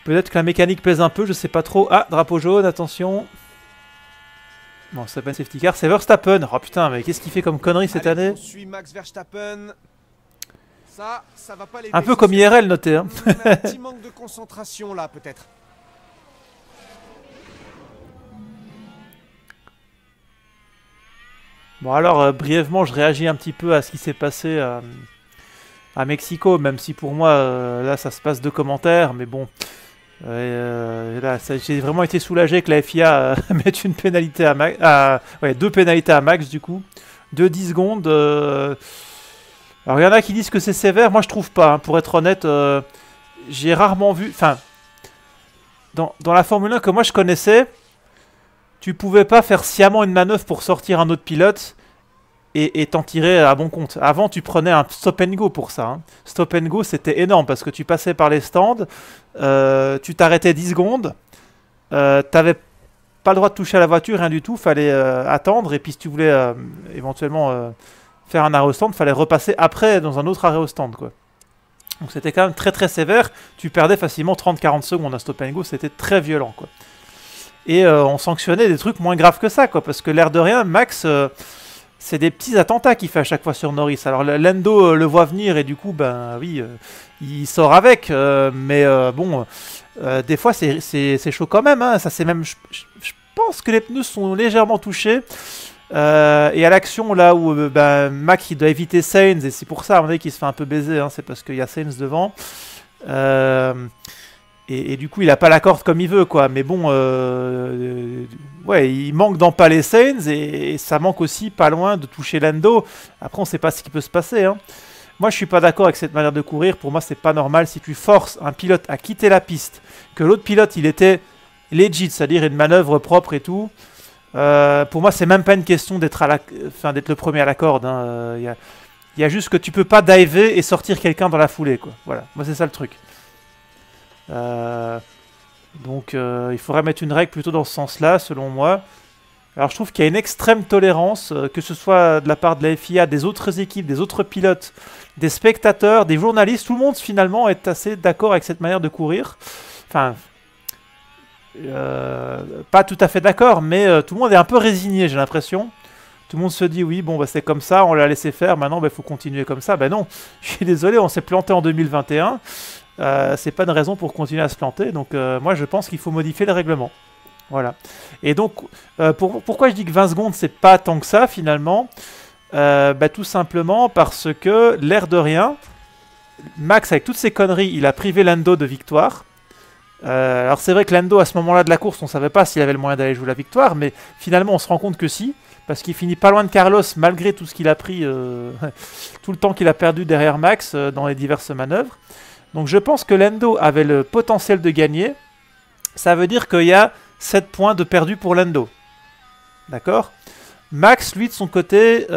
Peut-être que la mécanique plaise un peu, je sais pas trop. Ah, drapeau jaune, attention. Bon, c'est pas une safety car, c'est Verstappen. Oh putain, mais qu'est-ce qu'il fait comme connerie cette année? On suit Max Verstappen. Ça va pas l'aider. Un peu comme IRL, noté. Hein. Un petit manque de concentration là, peut-être. Bon alors, brièvement, je réagis un petit peu à ce qui s'est passé à Mexico, même si pour moi, là, ça se passe de commentaires, mais bon. Là, j'ai vraiment été soulagé que la FIA mette une pénalité à Max. Ouais, 2 pénalités à Max, du coup. De 10 secondes. Alors, il y en a qui disent que c'est sévère. Moi, je trouve pas. Hein. Pour être honnête, j'ai rarement vu... Enfin, dans la Formule 1 que moi, je connaissais, tu pouvais pas faire sciemment une manœuvre pour sortir un autre pilote et t'en tirer à bon compte. Avant, tu prenais un stop and go pour ça. Hein. Stop and go, c'était énorme parce que tu passais par les stands, tu t'arrêtais 10 secondes, t'avais pas le droit de toucher à la voiture, rien du tout, fallait attendre, et puis si tu voulais éventuellement faire un arrêt au stand, fallait repasser après dans un autre arrêt au stand, quoi. Donc c'était quand même très très sévère, tu perdais facilement 30-40 secondes à stop and go, c'était très violent, quoi. Et on sanctionnait des trucs moins graves que ça, quoi, parce que l'air de rien, Max... c'est des petits attentats qu'il fait à chaque fois sur Norris. Alors Lando le voit venir et du coup, ben oui, il sort avec. Mais bon, des fois c'est chaud quand même. Hein. Ça c'est même, je pense que les pneus sont légèrement touchés. Et à l'action là où ben, Max il doit éviter Sainz et c'est pour ça à mon avis qu'il se fait un peu baiser. Hein. C'est parce qu'il y a Sainz devant. Et du coup, il a pas la corde comme il veut, quoi. Mais bon, ouais, il manque d'empaler Sainz et ça manque aussi pas loin de toucher Lando. Après, on sait pas ce qui peut se passer. Hein. Moi, je suis pas d'accord avec cette manière de courir. Pour moi, c'est pas normal si tu forces un pilote à quitter la piste, que l'autre pilote, il était legit, c'est-à-dire une manœuvre propre et tout. Pour moi, c'est même pas une question d'être d'être le premier à la corde. Hein. Y a juste que tu peux pas diver et sortir quelqu'un dans la foulée, quoi. Voilà, moi, c'est ça le truc. Donc il faudrait mettre une règle plutôt dans ce sens-là, selon moi. Alors je trouve qu'il y a une extrême tolérance, que ce soit de la part de la FIA, des autres équipes, des autres pilotes, des spectateurs, des journalistes, tout le monde finalement est assez d'accord avec cette manière de courir. Enfin, pas tout à fait d'accord, mais tout le monde est un peu résigné, j'ai l'impression. Tout le monde se dit oui, bon bah c'est comme ça, on l'a laissé faire, maintenant il faut continuer comme ça. Ben non, je suis désolé, on s'est planté en 2021. C'est pas une raison pour continuer à se planter, donc moi je pense qu'il faut modifier le règlement. Voilà. Et donc, pourquoi je dis que 20 secondes c'est pas tant que ça finalement? Bah, tout simplement parce que, l'air de rien, Max avec toutes ses conneries, il a privé Lando de victoire. Alors c'est vrai que Lando à ce moment-là de la course, on savait pas s'il avait le moyen d'aller jouer la victoire, mais finalement on se rend compte que si, parce qu'il finit pas loin de Carlos malgré tout ce qu'il a pris, tout le temps qu'il a perdu derrière Max dans les diverses manœuvres. Donc je pense que Lando avait le potentiel de gagner. Ça veut dire qu'il y a 7 points de perdu pour Lando. D'accord? Max, lui, de son côté...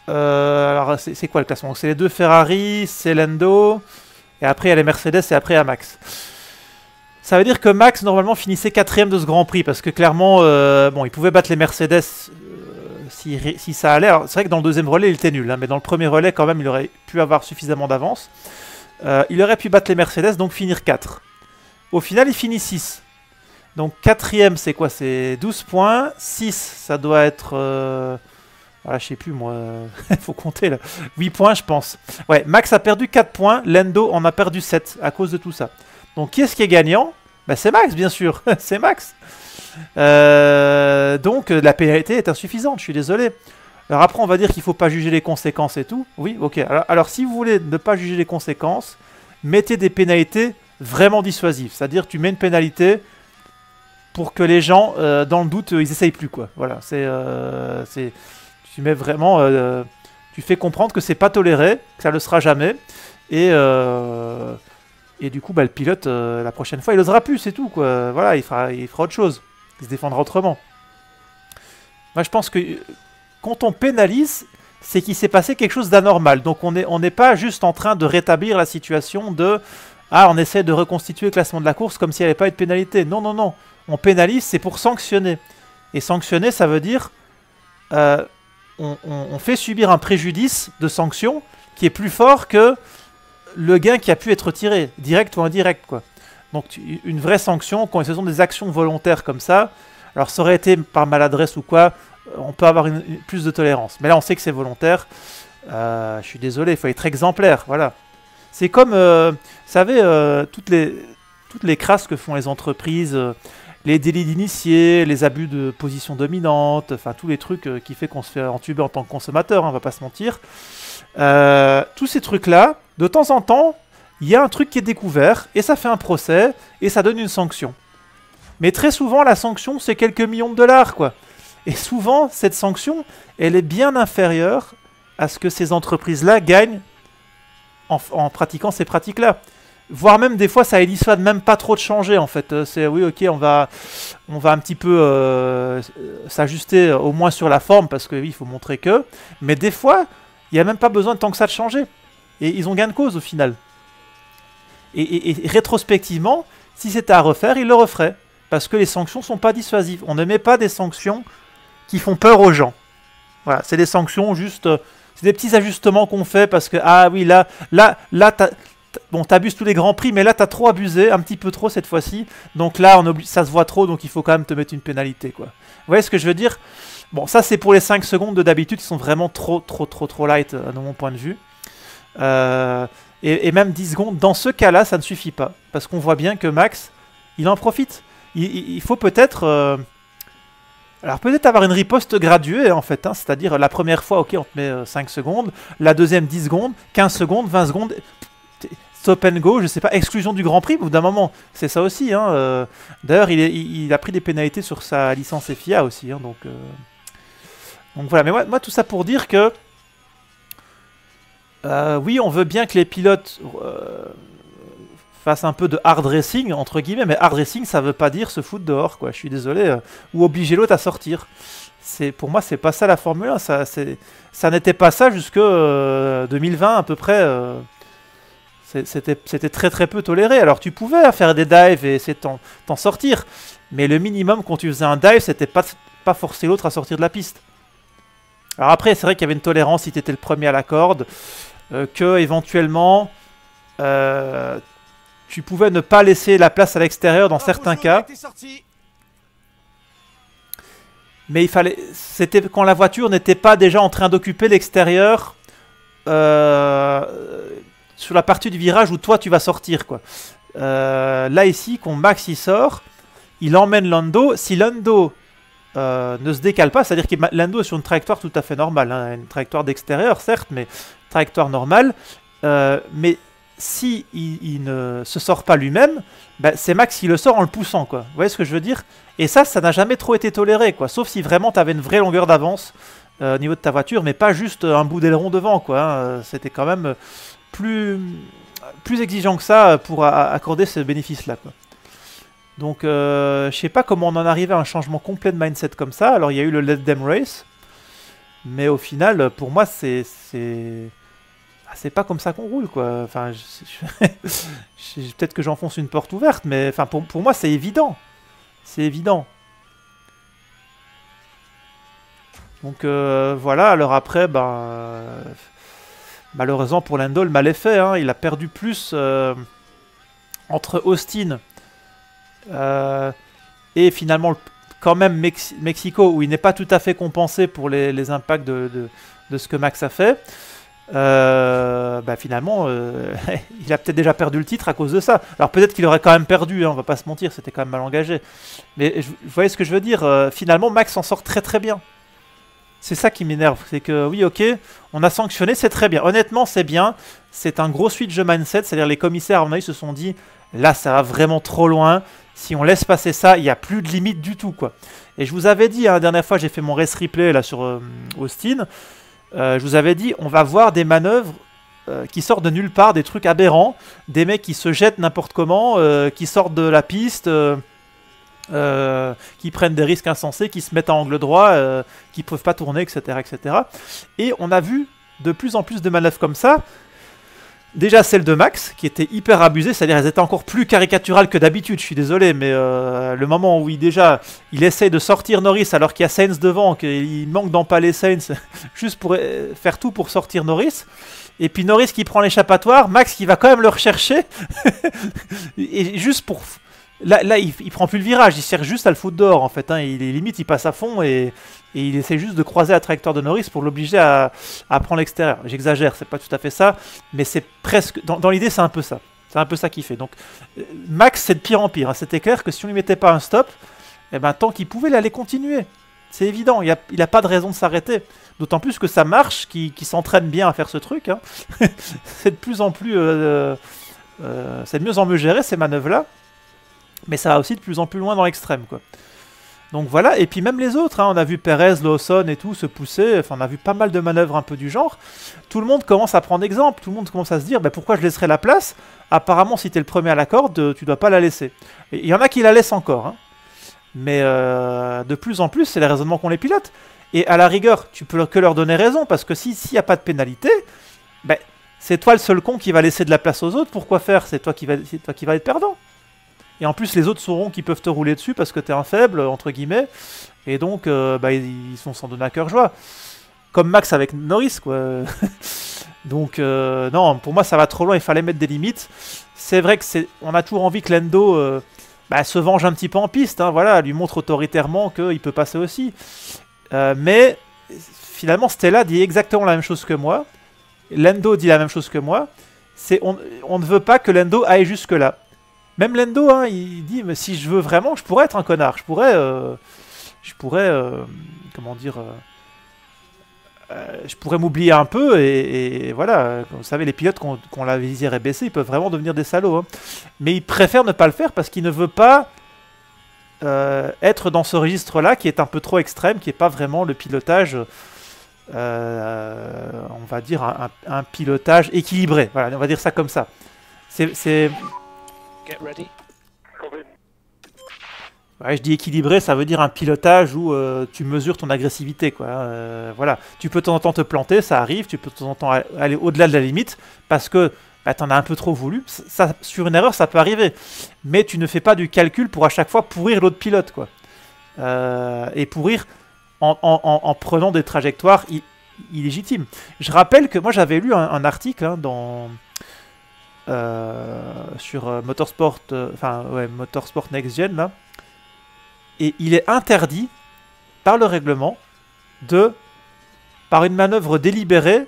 alors, c'est quoi le classement? C'est les 2 Ferrari, c'est Lando... Et après, il y a les Mercedes et après, il y a Max. Ça veut dire que Max, normalement, finissait 4ème de ce Grand Prix. Parce que clairement, bon, il pouvait battre les Mercedes... Si ça allait, c'est vrai que dans le deuxième relais, il était nul, hein, mais dans le premier relais, quand même, il aurait pu avoir suffisamment d'avance. Il aurait pu battre les Mercedes, donc finir 4. Au final, il finit 6. Donc 4ème, c'est quoi? C'est 12 points. 6, ça doit être... Voilà, je sais plus, moi. Il faut compter, là. 8 points, je pense. Ouais, Max a perdu 4 points. Lando en a perdu 7 à cause de tout ça. Donc, qui est-ce qui est gagnant? Bah, c'est Max, bien sûr. C'est Max. Donc la pénalité est insuffisante, je suis désolé. Alors après on va dire qu'il faut pas juger les conséquences et tout. Oui, ok. Alors si vous voulez ne pas juger les conséquences, mettez des pénalités vraiment dissuasives. C'est-à-dire tu mets une pénalité pour que les gens, dans le doute, ils essayent plus, quoi. Voilà, tu mets vraiment... tu fais comprendre que c'est pas toléré, que ça le sera jamais. Et du coup, bah, le pilote, la prochaine fois, il osera plus, c'est tout, quoi. Voilà, il fera autre chose. Il se défendra autrement. Moi, je pense que quand on pénalise, c'est qu'il s'est passé quelque chose d'anormal. Donc, on n'est pas juste en train de rétablir la situation de « Ah, on essaie de reconstituer le classement de la course comme s'il n'y avait pas eu de pénalité. » Non, non, non. On pénalise, c'est pour sanctionner. Et sanctionner, ça veut dire on fait subir un préjudice de sanction qui est plus fort que le gain qui a pu être tiré, direct ou indirect, quoi. Donc une vraie sanction, quand ce sont des actions volontaires comme ça, alors ça aurait été par maladresse ou quoi, on peut avoir plus de tolérance. Mais là, on sait que c'est volontaire. Je suis désolé, il faut être exemplaire, voilà. C'est comme, vous savez, toutes les crasses que font les entreprises, les délits d'initiés, les abus de position dominante, enfin tous les trucs qui fait qu'on se fait entuber en tant que consommateur, hein, on va pas se mentir. Tous ces trucs-là, de temps en temps, il y a un truc qui est découvert, et ça fait un procès, et ça donne une sanction. Mais très souvent, la sanction, c'est quelques millions de dollars, quoi. Et souvent, cette sanction, elle est bien inférieure à ce que ces entreprises-là gagnent en pratiquant ces pratiques-là. Voire même, des fois, ça les dissuade même pas trop de changer, en fait. C'est, oui, ok, on va un petit peu s'ajuster, au moins sur la forme, parce que oui, il faut montrer que... Mais des fois, il n'y a même pas besoin de tant que ça de changer. Et ils ont gain de cause, au final. Et rétrospectivement, si c'était à refaire, ils le referaient. Parce que les sanctions sont pas dissuasives. On ne met pas des sanctions qui font peur aux gens. Voilà, c'est des sanctions juste... c'est des petits ajustements qu'on fait parce que... Ah oui, là bon, t'abuses tous les grands prix, mais là, t'as trop abusé, un petit peu trop cette fois-ci. Donc là, ça se voit trop, donc il faut quand même te mettre une pénalité, quoi. Vous voyez ce que je veux dire? Bon, ça, c'est pour les 5 secondes de d'habitude qui sont vraiment trop light, de mon point de vue. Et même 10 secondes, dans ce cas-là, ça ne suffit pas. Parce qu'on voit bien que Max, il en profite. Il faut peut-être... alors peut-être avoir une riposte graduée, en fait. Hein, c'est-à-dire, la première fois, ok, on te met 5 secondes. La deuxième, 10 secondes. 15 secondes, 20 secondes. Stop and go, je sais pas, exclusion du Grand Prix, au bout d'un moment. C'est ça aussi. Hein, d'ailleurs, il a pris des pénalités sur sa licence FIA aussi. Hein, donc voilà. Mais moi, tout ça pour dire que... oui, on veut bien que les pilotes fassent un peu de hard racing, entre guillemets, mais hard racing, ça veut pas dire se foutre dehors, quoi. Je suis désolé. Ou obliger l'autre à sortir. Pour moi, c'est pas ça la Formule 1. Ça n'était pas ça jusque 2020 à peu près. C'était très peu toléré. Alors tu pouvais faire des dives et essayer de t'en sortir. Mais le minimum quand tu faisais un dive, c'était pas forcer l'autre à sortir de la piste. Alors après, c'est vrai qu'il y avait une tolérance si tu étais le premier à la corde. Que éventuellement tu pouvais ne pas laisser la place à l'extérieur dans certains cas. Mais il fallait, c'était quand la voiture n'était pas déjà en train d'occuper l'extérieur sur la partie du virage où toi tu vas sortir, quoi. Là ici, quand Max y sort, il emmène Lando. Si Lando ne se décale pas, c'est-à-dire que Lando est sur une trajectoire tout à fait normale, hein, une trajectoire d'extérieur certes, mais trajectoire normale. Mais si il ne se sort pas lui-même, bah, c'est Max qui le sort en le poussant, quoi. Vous voyez ce que je veux dire? Et ça n'a jamais trop été toléré, quoi. Sauf si vraiment tu avais une vraie longueur d'avance au niveau de ta voiture, mais pas juste un bout d'aileron devant, quoi. Hein. C'était quand même plus exigeant que ça pour accorder ce bénéfice-là, quoi. Donc, je sais pas comment on en arrivait à un changement complet de mindset comme ça. Alors, il y a eu le Let Them Race, mais au final, pour moi, c'est pas comme ça qu'on roule, quoi. Enfin, peut-être que j'enfonce une porte ouverte, mais enfin, pour moi, c'est évident. C'est évident. Donc, voilà. Alors après, ben... malheureusement pour Lando, le mal est fait. Hein. Il a perdu plus entre Austin et finalement, quand même, Mexico, où il n'est pas tout à fait compensé pour les impacts de ce que Max a fait. Bah finalement, il a peut-être déjà perdu le titre à cause de ça. Alors peut-être qu'il aurait quand même perdu, hein, on va pas se mentir, c'était quand même mal engagé. Mais vous voyez ce que je veux dire, finalement Max s'en sort très bien. C'est ça qui m'énerve, c'est que oui ok, on a sanctionné, c'est très bien. Honnêtement c'est bien, c'est un gros switch de mindset, c'est-à-dire les commissaires à mon avis se sont dit, là ça va vraiment trop loin, si on laisse passer ça, il n'y a plus de limite du tout, quoi. Et je vous avais dit, hein, la dernière fois j'ai fait mon race replay là sur Austin, je vous avais dit, on va voir des manœuvres qui sortent de nulle part, des trucs aberrants, des mecs qui se jettent n'importe comment, qui sortent de la piste, qui prennent des risques insensés, qui se mettent à angle droit, qui ne peuvent pas tourner, etc., etc. Et on a vu de plus en plus de manœuvres comme ça. Déjà celle de Max, qui était hyper abusée, c'est-à-dire elles étaient encore plus caricaturales que d'habitude, je suis désolé, mais le moment où il essaye de sortir Norris alors qu'il y a Sainz devant, qu'il manque d'empaler Sainz juste pour faire tout pour sortir Norris, Et puis Norris qui prend l'échappatoire, Max qui va quand même le rechercher. Et juste pour... Là il prend plus le virage, il sert juste à le foutre dehors en fait. Hein. Il est limite, il passe à fond et il essaie juste de croiser la trajectoire de Norris pour l'obliger à prendre l'extérieur. J'exagère, c'est pas tout à fait ça, mais c'est presque... Dans l'idée, c'est un peu ça. C'est un peu ça qu'il fait. Donc Max, c'est de pire en pire. Hein. C'était clair que si on lui mettait pas un stop, eh ben, tant qu'il pouvait, il allait continuer. C'est évident, il a pas de raison de s'arrêter. D'autant plus que ça marche, qu'il s'entraîne bien à faire ce truc. Hein. C'est de plus en plus... c'est de mieux en mieux gérer ces manœuvres-là. Mais ça va aussi de plus en plus loin dans l'extrême, quoi. Donc voilà, et puis même les autres, hein, on a vu Perez, Lawson et tout se pousser, enfin on a vu pas mal de manœuvres un peu du genre. Tout le monde commence à prendre exemple, tout le monde commence à se dire, bah, pourquoi je laisserai la place? Apparemment, si t'es le premier à la corde, tu dois pas la laisser. Et il y en a qui la laissent encore, hein. Mais de plus en plus, c'est les raisonnements qu'ont les pilotes. Et à la rigueur, tu peux que leur donner raison, parce que s'il n'y a pas de pénalité, bah, c'est toi le seul con qui va laisser de la place aux autres, pourquoi faire? C'est toi qui va être perdant. Et en plus, les autres sauront qu'ils peuvent te rouler dessus parce que t'es un faible, entre guillemets. Et donc, bah, ils sont sans donner à cœur joie. Comme Max avec Norris, quoi. Donc, non, pour moi, ça va trop loin. Il fallait mettre des limites. C'est vrai que on a toujours envie que Lando bah, se venge un petit peu en piste. Hein, voilà, lui montre autoritairement qu'il peut passer aussi. Mais, finalement, Stella dit exactement la même chose que moi. Lando dit la même chose que moi. On ne veut pas que Lando aille jusque-là. Même Lando, hein, il dit, mais si je veux vraiment, je pourrais être un connard. Je pourrais comment dire, je pourrais m'oublier un peu et voilà. Vous savez, les pilotes qui ont la visière ébaissée, ils peuvent vraiment devenir des salauds. Hein. Mais il préfère ne pas le faire parce qu'il ne veut pas être dans ce registre-là qui est un peu trop extrême, qui n'est pas vraiment le pilotage, on va dire, un pilotage équilibré. Voilà, on va dire ça comme ça. C'est... Ouais, je dis équilibré, ça veut dire un pilotage où tu mesures ton agressivité, quoi. Voilà, tu peux de temps en temps te planter, ça arrive, tu peux de temps en temps aller au-delà de la limite, parce que bah, t'en as un peu trop voulu. Ça, sur une erreur, ça peut arriver, mais tu ne fais pas du calcul pour à chaque fois pourrir l'autre pilote, quoi. Et pourrir en prenant des trajectoires illégitimes. Je rappelle que moi j'avais lu un article hein, sur Motorsport, Motorsport Next Gen là, et il est interdit par le règlement de, par une manœuvre délibérée,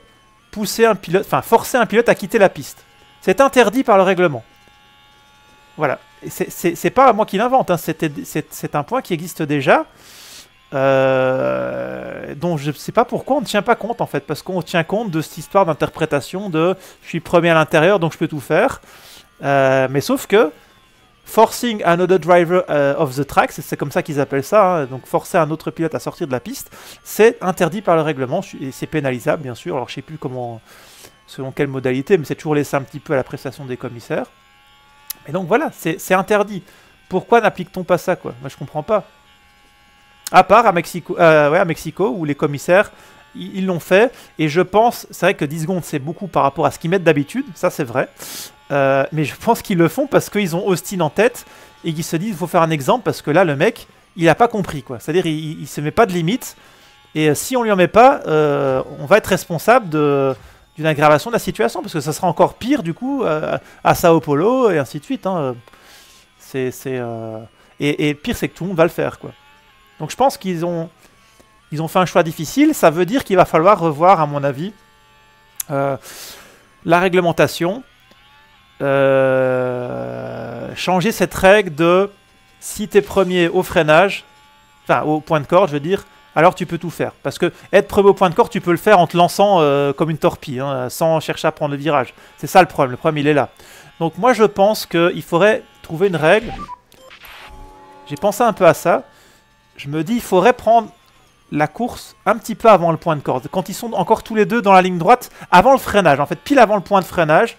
forcer un pilote à quitter la piste. C'est interdit par le règlement. Voilà, c'est pas moi qui l'invente, hein. C'est un point qui existe déjà. Dont je ne sais pas pourquoi on ne tient pas compte en fait, parce qu'on tient compte de cette histoire d'interprétation de je suis premier à l'intérieur donc je peux tout faire, mais sauf que forcing another driver off the track, c'est comme ça qu'ils appellent ça, hein, donc forcer un autre pilote à sortir de la piste, c'est interdit par le règlement et c'est pénalisable bien sûr. Alors je sais plus comment, selon quelle modalité, mais c'est toujours laissé un petit peu à l'appréciation des commissaires. Et donc voilà, c'est interdit. Pourquoi n'applique-t-on pas ça, quoi? Moi je comprends pas. À part à Mexico, où les commissaires, ils l'ont fait. Et je pense, c'est vrai que 10 secondes, c'est beaucoup par rapport à ce qu'ils mettent d'habitude. Ça, c'est vrai. Mais je pense qu'ils le font parce qu'ils ont Austin en tête. Et qu'ils se disent, il faut faire un exemple. Parce que là, le mec, il n'a pas compris, quoi. C'est-à-dire, il ne se met pas de limite. Et si on ne lui en met pas, on va être responsable d'une aggravation de la situation. Parce que ça sera encore pire, du coup, à Sao Paulo, et ainsi de suite. Hein. Et pire, c'est que tout le monde va le faire, quoi. Donc je pense qu'ils ont fait un choix difficile. Ça veut dire qu'il va falloir revoir, à mon avis, la réglementation. Changer cette règle de si tu es premier au freinage, enfin au point de corde, je veux dire, alors tu peux tout faire. Parce que être premier au point de corde, tu peux le faire en te lançant comme une torpille, hein, sans chercher à prendre le virage. C'est ça le problème. Le problème, il est là. Donc moi, je pense qu'il faudrait trouver une règle. J'ai pensé un peu à ça. Je me dis, il faudrait prendre la course un petit peu avant le point de corde. Quand ils sont encore tous les deux dans la ligne droite, avant le freinage. En fait, pile avant le point de freinage.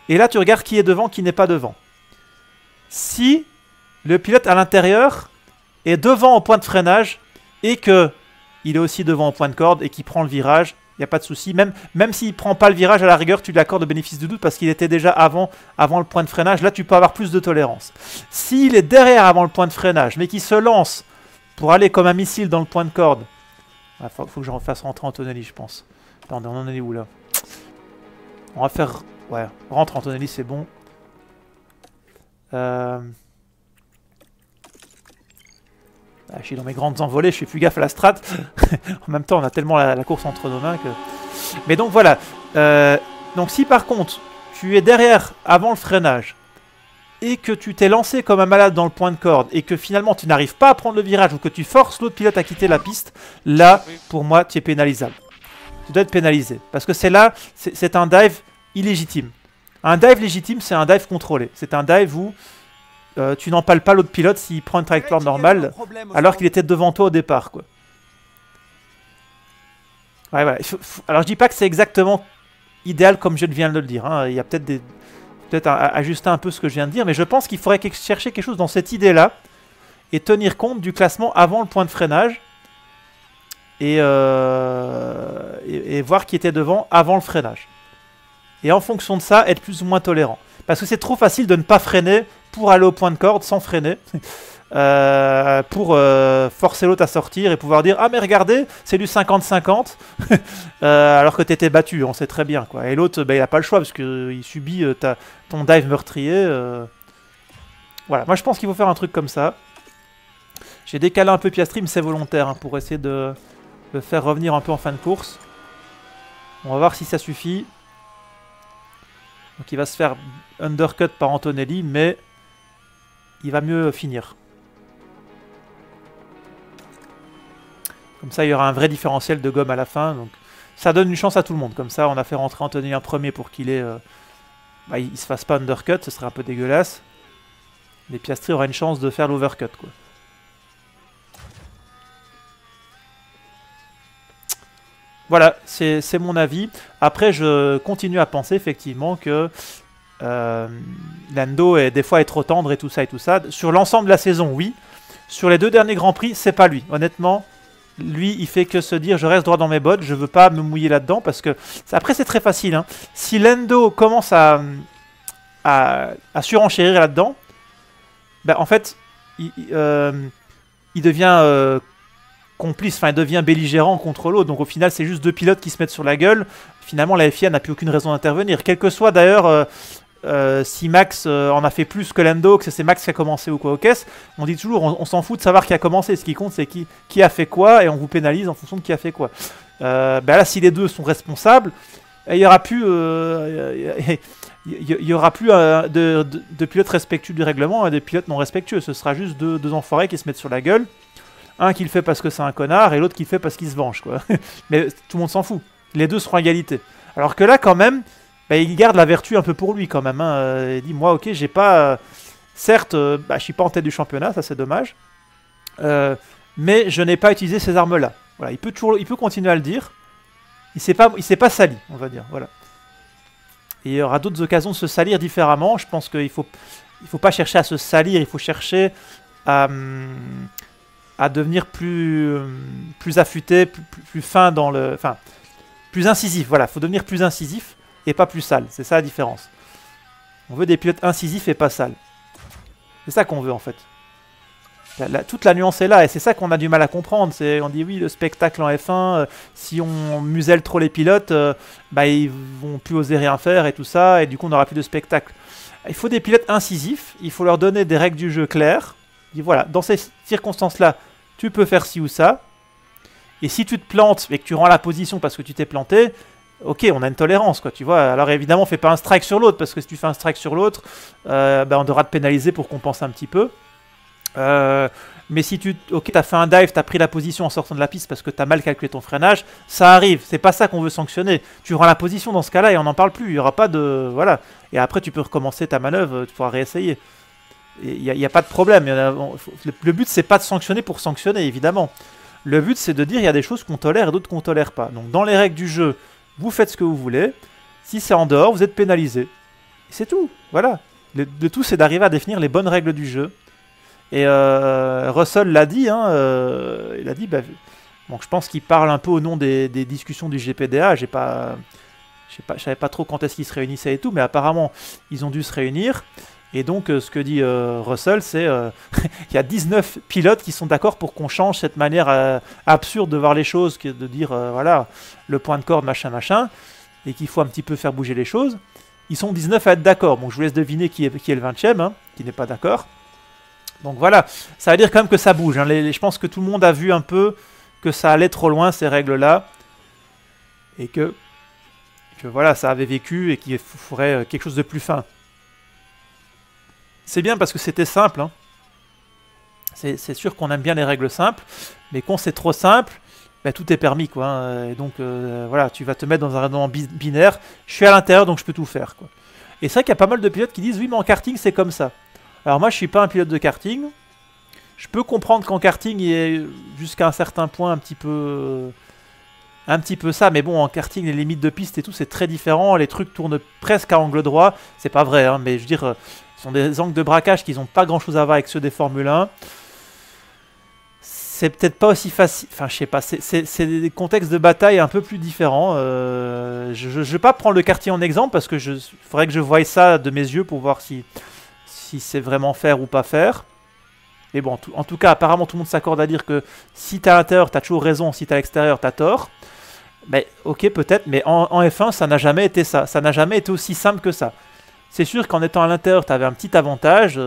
Et là, tu regardes qui est devant, qui n'est pas devant. Si le pilote à l'intérieur est devant au point de freinage et qu'il est aussi devant au point de corde et qu'il prend le virage, il n'y a pas de souci. Même s'il ne prend pas le virage, à la rigueur, tu lui accordes le bénéfice du doute parce qu'il était déjà avant le point de freinage. Là, tu peux avoir plus de tolérance. S'il est derrière avant le point de freinage, mais qu'il se lance pour aller comme un missile dans le point de corde. Il faut que je fasse rentrer Antonelli, je pense. Attendez, on en est où là? On va faire... Ouais, rentre Antonelli, c'est bon. Je suis dans mes grandes envolées, je fais plus gaffe à la strat. En même temps, on a tellement la course entre nos mains que... Mais donc voilà. Donc si par contre, tu es derrière avant le freinage, et que tu t'es lancé comme un malade dans le point de corde, et que finalement tu n'arrives pas à prendre le virage, ou que tu forces l'autre pilote à quitter la piste, là, pour moi, tu es pénalisable. Tu dois être pénalisé. Parce que c'est là, c'est un dive illégitime. Un dive légitime, c'est un dive contrôlé. C'est un dive où tu n'empales pas l'autre pilote s'il prend une trajectoire normale, alors qu'il était devant toi au départ, quoi. Ouais, voilà. Alors je dis pas que c'est exactement idéal comme je viens de le dire. Hein. Il y a peut-être à ajuster un peu ce que je viens de dire, mais je pense qu'il faudrait chercher quelque chose dans cette idée-là et tenir compte du classement avant le point de freinage et voir qui était devant avant le freinage. Et en fonction de ça, être plus ou moins tolérant. Parce que c'est trop facile de ne pas freiner pour aller au point de corde sans freiner. Pour forcer l'autre à sortir et pouvoir dire « Ah mais regardez, c'est du 50-50 » alors que tu étais battu, on sait très bien, quoi. Et l'autre, bah, il n'a pas le choix parce qu'il subit ton dive meurtrier. Voilà, moi je pense qu'il faut faire un truc comme ça. J'ai décalé un peu Piastri, mais c'est volontaire, hein, pour essayer de le faire revenir un peu en fin de course. On va voir si ça suffit. Donc il va se faire undercut par Antonelli, mais il va mieux finir. Comme ça, il y aura un vrai différentiel de gomme à la fin. Donc, ça donne une chance à tout le monde. Comme ça, on a fait rentrer Anthony en premier pour qu'il il se fasse pas undercut. Ce serait un peu dégueulasse. Mais Piastri aura une chance de faire l'overcut, quoi. Voilà, c'est mon avis. Après, je continue à penser effectivement que Lando des fois est trop tendre et tout ça et tout ça. Sur l'ensemble de la saison, oui. Sur les 2 derniers Grands Prix, c'est pas lui. Honnêtement, lui, il fait que se dire je reste droit dans mes bottes, je veux pas me mouiller là-dedans parce que après c'est très facile. Hein. Si Lando commence à surenchérir là-dedans, ben, en fait, il devient complice, enfin il devient belligérant contre l'autre. Donc au final, c'est juste 2 pilotes qui se mettent sur la gueule. Finalement, la FIA n'a plus aucune raison d'intervenir. Quel que soit d'ailleurs si Max en a fait plus que Lando, que c'est Max qui a commencé ou quoi au caisse, on dit toujours, on s'en fout de savoir qui a commencé. Ce qui compte, c'est qui a fait quoi et on vous pénalise en fonction de qui a fait quoi. Ben là, si les deux sont responsables, il y aura plus, y aura plus de pilotes respectueux du règlement et de pilotes non respectueux. Ce sera juste deux enfoirés qui se mettent sur la gueule. Un qui le fait parce que c'est un connard et l'autre qui le fait parce qu'il se venge, quoi. Mais tout le monde s'en fout. Les deux seront à égalité. Alors que là, quand même, bah, il garde la vertu un peu pour lui, quand même. Hein. Il dit, moi, ok, j'ai pas... certes, je suis pas en tête du championnat, ça c'est dommage. Mais je n'ai pas utilisé ces armes-là. Voilà, il peut continuer à le dire. Il s'est pas sali, on va dire. Voilà. Et il y aura d'autres occasions de se salir différemment. Je pense qu'il faut pas chercher à se salir, il faut chercher à devenir plus affûté, plus fin dans le... Enfin, plus incisif, voilà. Il faut devenir plus incisif et pas plus sale. C'est ça la différence. On veut des pilotes incisifs et pas sales. C'est ça qu'on veut, en fait. Toute la nuance est là, et c'est ça qu'on a du mal à comprendre. On dit, oui, le spectacle en F1, si on muselle trop les pilotes, ils vont plus oser rien faire et tout ça, et du coup, on n'aura plus de spectacle. Il faut des pilotes incisifs, il faut leur donner des règles du jeu claires. Et voilà, dans ces circonstances-là, tu peux faire ci ou ça. Et si tu te plantes et que tu rends la position parce que tu t'es planté, ok, on a une tolérance, quoi, tu vois. Alors évidemment, fais pas un strike sur l'autre, parce que si tu fais un strike sur l'autre, on devra te pénaliser pour compenser un petit peu. Mais si t'as fait un dive, t'as pris la position en sortant de la piste parce que t'as mal calculé ton freinage, ça arrive, c'est pas ça qu'on veut sanctionner. Tu rends la position dans ce cas-là et on n'en parle plus, il n'y aura pas de... Voilà. Et après tu peux recommencer ta manœuvre, tu pourras réessayer. Il n'y a pas de problème. Le but c'est pas de sanctionner pour sanctionner, évidemment. Le but c'est de dire il y a des choses qu'on tolère et d'autres qu'on tolère pas. Donc dans les règles du jeu, vous faites ce que vous voulez. Si c'est en dehors, vous êtes pénalisé. C'est tout, voilà. Le tout c'est d'arriver à définir les bonnes règles du jeu. Et Russell l'a dit, hein, il a dit, bon, je pense qu'il parle un peu au nom des discussions du GPDA, je savais pas trop quand est-ce qu'ils se réunissaient et tout, mais apparemment, ils ont dû se réunir. Et donc, ce que dit Russell, c'est qu'il y a 19 pilotes qui sont d'accord pour qu'on change cette manière absurde de voir les choses, de dire, voilà, le point de corde, machin, machin. et qu'il faut un petit peu faire bouger les choses. Ils sont 19 à être d'accord. Bon, je vous laisse deviner qui est le 20e, hein, qui n'est pas d'accord. Donc voilà, ça veut dire quand même que ça bouge. Hein. Je pense que tout le monde a vu un peu que ça allait trop loin, ces règles-là. Et que voilà, ça avait vécu et qu'il faudrait quelque chose de plus fin. C'est bien parce que c'était simple. Hein. C'est sûr qu'on aime bien les règles simples, mais quand c'est trop simple, ben, tout est permis, quoi. Hein. Et donc, voilà, tu vas te mettre dans un raisonnement binaire. Je suis à l'intérieur, donc je peux tout faire, quoi. Et c'est vrai qu'il y a pas mal de pilotes qui disent, oui, mais en karting, c'est comme ça. Alors moi, je suis pas un pilote de karting. Je peux comprendre qu'en karting, il y ait jusqu'à un certain point un petit peu ça. Mais bon, en karting, les limites de piste et tout, c'est très différent. Les trucs tournent presque à angle droit. C'est pas vrai, hein, mais je veux dire, ce sont des angles de braquage qui n'ont pas grand-chose à voir avec ceux des Formule 1. C'est peut-être pas aussi facile. Enfin, je sais pas. C'est des contextes de bataille un peu plus différents. Je vais pas prendre le karting en exemple parce que faudrait que je voie ça de mes yeux pour voir si c'est vraiment faire ou pas faire. Mais bon, en tout cas, apparemment, tout le monde s'accorde à dire que si t'es à l'intérieur, t'as toujours raison. Si t'es à l'extérieur, t'as tort. Mais ok, peut-être. Mais en F1, ça n'a jamais été ça. Ça n'a jamais été aussi simple que ça. C'est sûr qu'en étant à l'intérieur, t'avais un petit avantage.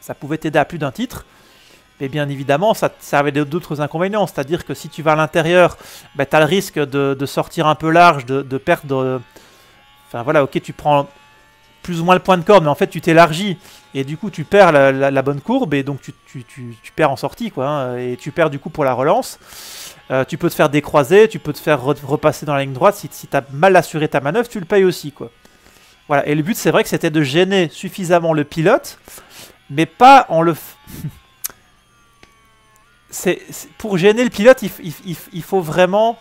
Ça pouvait t'aider à plus d'un titre. Mais bien évidemment, ça avait d'autres inconvénients. C'est-à-dire que si tu vas à l'intérieur, ben, tu as le risque de sortir un peu large, de perdre... Enfin voilà, ok, tu prends plus ou moins le point de corde, mais en fait tu t'élargis. Et du coup, tu perds la bonne courbe, et donc tu perds en sortie, quoi. Hein, et tu perds du coup pour la relance. Tu peux te faire décroiser, tu peux te faire repasser dans la ligne droite. Si tu as mal assuré ta manœuvre, tu le payes aussi, quoi. Voilà. Et le but, c'est vrai que c'était de gêner suffisamment le pilote, mais pas en le... pour gêner le pilote, il faut vraiment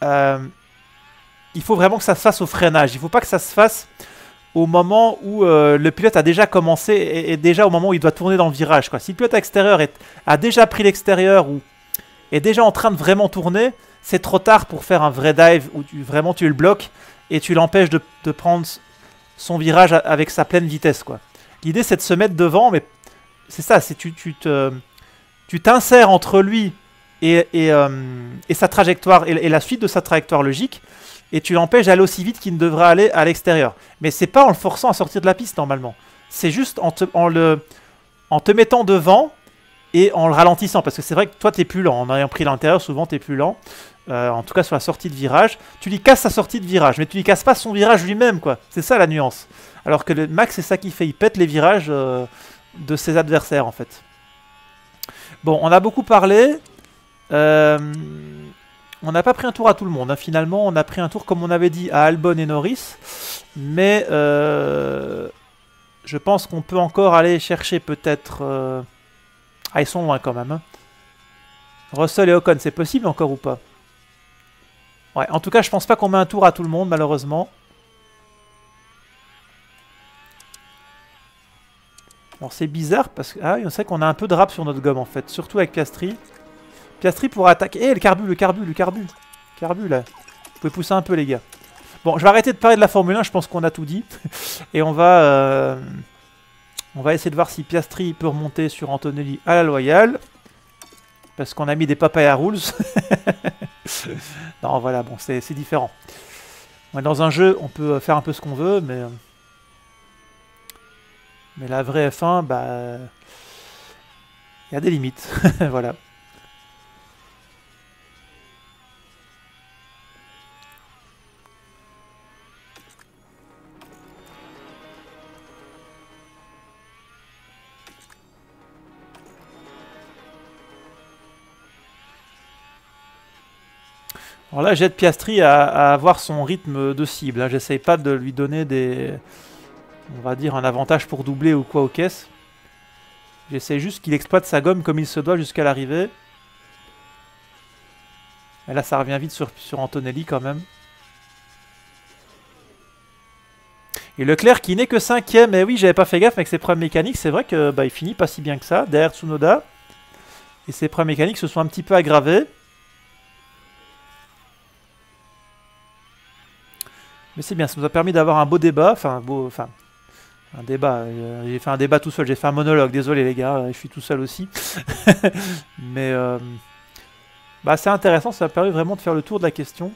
que ça se fasse au freinage. Il ne faut pas que ça se fasse au moment où le pilote a déjà commencé et déjà au moment où il doit tourner dans le virage, quoi. Si le pilote extérieur a déjà pris l'extérieur ou est déjà en train de vraiment tourner, c'est trop tard pour faire un vrai dive où vraiment tu le bloques et tu l'empêches de prendre son virage avec sa pleine vitesse, quoi. L'idée, c'est de se mettre devant, mais c'est ça, c'est tu t'insères entre lui et sa trajectoire et la suite de sa trajectoire logique, et tu l'empêches d'aller aussi vite qu'il ne devrait aller à l'extérieur. Mais c'est pas en le forçant à sortir de la piste normalement. C'est juste en te mettant devant et en le ralentissant. Parce que c'est vrai que toi, tu es plus lent. En ayant pris l'intérieur, souvent, tu es plus lent. En tout cas, sur la sortie de virage. Tu lui casses sa sortie de virage, mais tu lui casses pas son virage lui-même, quoi. C'est ça la nuance. Alors que le Max, c'est ça qu'il fait. Il pète les virages de ses adversaires, en fait. Bon, on a beaucoup parlé. On n'a pas pris un tour à tout le monde. Hein. Finalement, on a pris un tour, comme on avait dit, à Albon et Norris. Mais je pense qu'on peut encore aller chercher peut-être... Ah, ils sont loin quand même. Hein. Russell et Ocon, c'est possible encore ou pas? Ouais, en tout cas, je pense pas qu'on met un tour à tout le monde, malheureusement. Alors c'est bizarre parce que... Ah, c'est vrai qu'on a un peu de rap sur notre gomme en fait. Surtout avec Piastri. Piastri pourra attaquer... Eh, le carbu. Carbu là. Vous pouvez pousser un peu les gars. Bon, je vais arrêter de parler de la Formule 1, je pense qu'on a tout dit. Et on va essayer de voir si Piastri peut remonter sur Antonelli à la loyale. Parce qu'on a mis des papaya rules. Non, voilà, bon, c'est différent. Dans un jeu, on peut faire un peu ce qu'on veut, mais la vraie F1, bah... il y a des limites. Voilà. Alors là, j'aide Piastri à avoir son rythme de cible. Hein. J'essaye pas de lui donner des... on va dire un avantage pour doubler ou quoi aux caisses. J'essaie juste qu'il exploite sa gomme comme il se doit jusqu'à l'arrivée. Et là, ça revient vite sur Antonelli quand même. Et Leclerc qui n'est que 5ème. Et oui, j'avais pas fait gaffe avec ses problèmes mécaniques. C'est vrai que il finit pas si bien que ça, derrière Tsunoda. Et ses problèmes mécaniques se sont un petit peu aggravés. Mais c'est bien, ça nous a permis d'avoir un beau débat. Enfin, un débat. J'ai fait un débat tout seul. J'ai fait un monologue. Désolé les gars, je suis tout seul aussi. Mais c'est intéressant. Ça a permis vraiment de faire le tour de la question.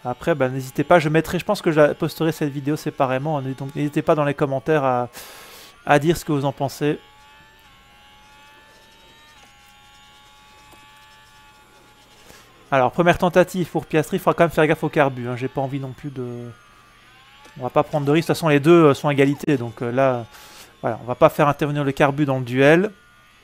Après, bah, n'hésitez pas, je pense que je posterai cette vidéo séparément, donc n'hésitez pas dans les commentaires à dire ce que vous en pensez. Alors, première tentative pour Piastri, il faudra quand même faire gaffe au carbu, hein. J'ai pas envie non plus de... On va pas prendre de risque, de toute façon les deux sont à égalité, donc là, voilà, on va pas faire intervenir le carbu dans le duel.